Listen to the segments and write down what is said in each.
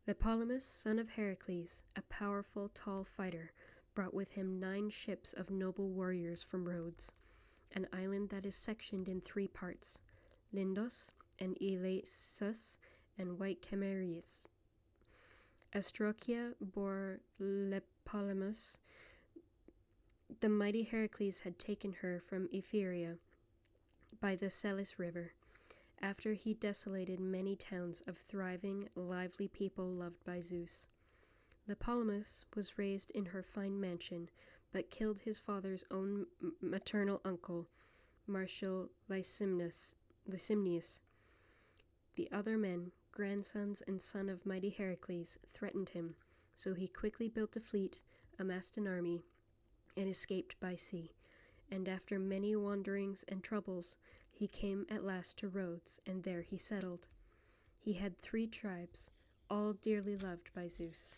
Neoptolemus, son of Heracles, a powerful, tall fighter, brought with him 9 ships of noble warriors from Rhodes, an island that is sectioned in 3 parts, Lindos and Elasus and White Chimerius. Astrokia bore Neoptolemus. The mighty Heracles had taken her from Ephyria by the Selous River, after he desolated many towns of thriving, lively people loved by Zeus. Neoptolemus was raised in her fine mansion, but killed his father's own maternal uncle, Martial Licymnius. The other men, grandsons and son of mighty Heracles, threatened him, so he quickly built a fleet, amassed an army, and escaped by sea. And after many wanderings and troubles, he came at last to Rhodes, and there he settled. He had 3 tribes, all dearly loved by Zeus,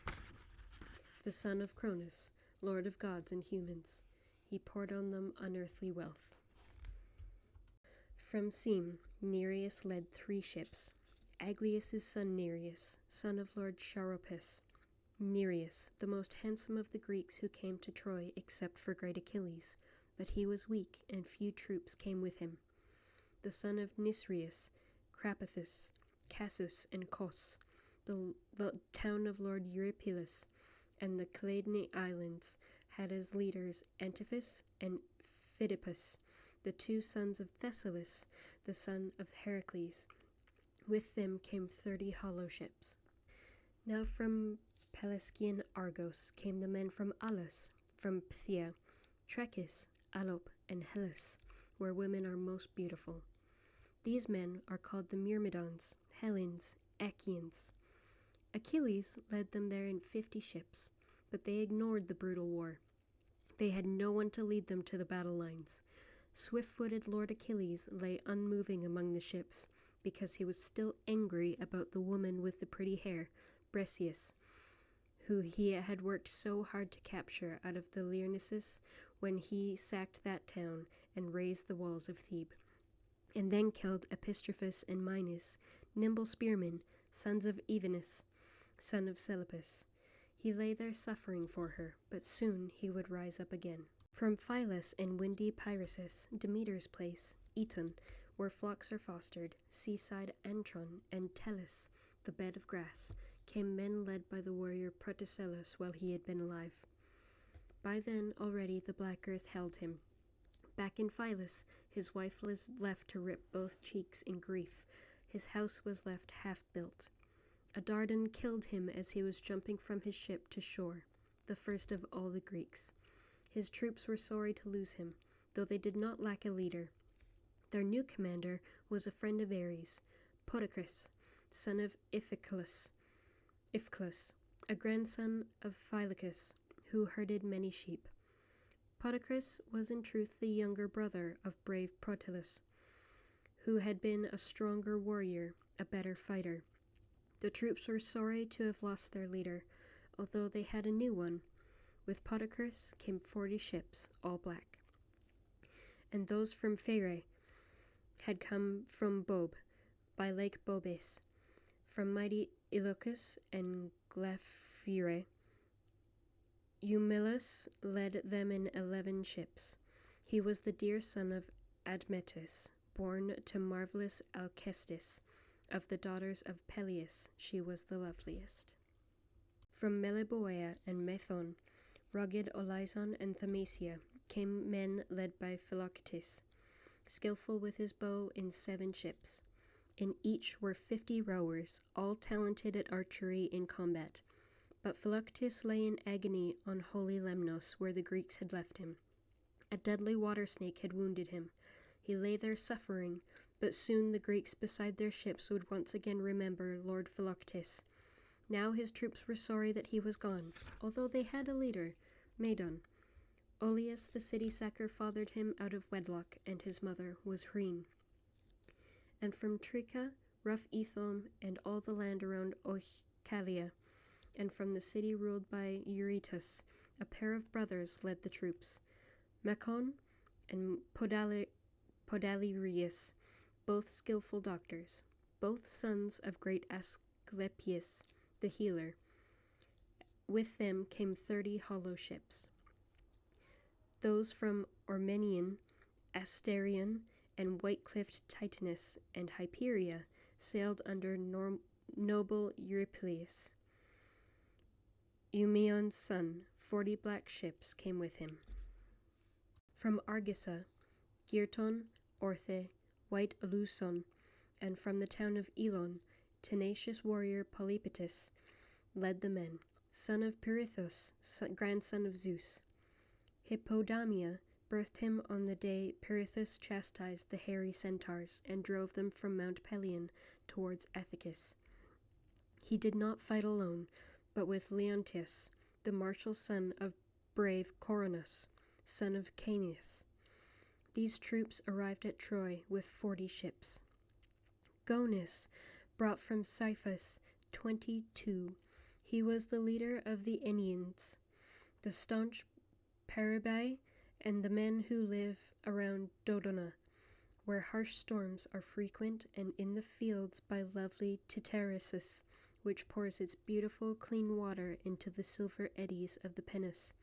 the son of Cronus, lord of gods and humans. He poured on them unearthly wealth. From Sem, Nereus led 3 ships. Aglaeus' son Nereus, son of Lord Charopus. Nereus, the most handsome of the Greeks who came to Troy except for great Achilles, but he was weak, and few troops came with him. The son of Nisreus, Crapathus, Cassus, and Cos, the town of Lord Eurypylus, and the Calydni Islands, had as leaders Antiphus and Phidippus, the 2 sons of Thessalus, the son of Heracles. With them came 30 hollow ships. Now from Pelasgian Argos came the men from Alus, from Phthia, Trechis, Alop, and Hellas, where women are most beautiful. These men are called the Myrmidons, Hellenes, Achaeans. Achilles led them there in 50 ships, but they ignored the brutal war. They had no one to lead them to the battle lines. Swift-footed Lord Achilles lay unmoving among the ships, because he was still angry about the woman with the pretty hair, Briseis, who he had worked so hard to capture out of the Lyrnesses when he sacked that town and razed the walls of Thebes, and then killed Epistrophus and Minos, nimble spearmen, sons of Evenus, son of Seleucus. He lay there suffering for her, but soon he would rise up again. From Phylus and windy Pyrasus, Demeter's place, Eton, where flocks are fostered, seaside Antron, and Tellus, the bed of grass, came men led by the warrior Protesilaus while he had been alive. By then already the black earth held him. Back in Phylus, his wife was left to rip both cheeks in grief. His house was left half built. A Dardan killed him as he was jumping from his ship to shore, the first of all the Greeks. His troops were sorry to lose him, though they did not lack a leader. Their new commander was a friend of Ares, Podicus, son of Iphiclus, a grandson of Phylacus, who herded many sheep. Podicus was in truth the younger brother of brave Protellus, who had been a stronger warrior, a better fighter. The troops were sorry to have lost their leader, although they had a new one. With Podicus came 40 ships, all black. And those from Pherai had come from Bob, by Lake Bobes, from mighty Ilochus and Glaphyrae. Eumelus led them in 11 ships. He was the dear son of Admetus, born to marvelous Alcestis. Of the daughters of Peleus, she was the loveliest. From Meliboea and Methon, rugged Olyson and Thamacia, came men led by Philoctetes, skillful with his bow in 7 ships. In each were 50 rowers, all talented at archery in combat. But Philoctetes lay in agony on holy Lemnos, where the Greeks had left him. A deadly water snake had wounded him. He lay there suffering, but soon the Greeks beside their ships would once again remember Lord Philoctetes. Now his troops were sorry that he was gone, although they had a leader, Medon. Oileus the city sacker fathered him out of wedlock, and his mother was Hrene. And from Trica, rough Ethom, and all the land around Oichalia, and from the city ruled by Eurytus, a pair of brothers led the troops, Macon and Podalirius, both skillful doctors, both sons of great Asclepius, the healer. With them came 30 hollow ships. Those from Ormenion, Asterion, and white-cliffed Titanus and Hyperia sailed under noble Eurypylus. Eumeon's son, 40 black ships came with him. From Argissa, Girton, Orthe, white Aluson, and from the town of Elon, tenacious warrior Polypaetus led the men, son of Pirithous, grandson of Zeus. Hippodamia birthed him on the day Pirithous chastised the hairy centaurs and drove them from Mount Pelion towards Ethicus. He did not fight alone, but with Leontius, the martial son of brave Coronus, son of Caeneus. These troops arrived at Troy with 40 ships. Gonus brought from Cyphus 22. He was the leader of the Ennians, the staunch Peribae, and the men who live around Dodona, where harsh storms are frequent, and in the fields by lovely Titarisus, which pours its beautiful clean water into the silver eddies of the Penis,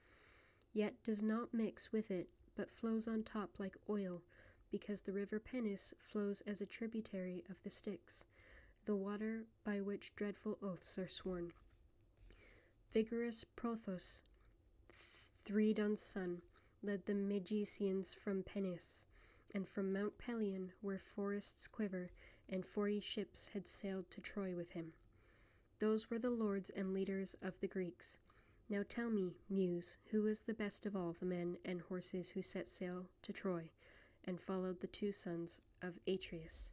yet does not mix with it, but flows on top like oil, because the river Penis flows as a tributary of the Styx, the water by which dreadful oaths are sworn. Vigorous Prothous, Thredon's son, led the Megesians from Penis, and from Mount Pelion, where forests quiver, and 40 ships had sailed to Troy with him. Those were the lords and leaders of the Greeks. Now tell me, Muse, who was the best of all the men and horses who set sail to Troy, and followed the 2 sons of Atreus?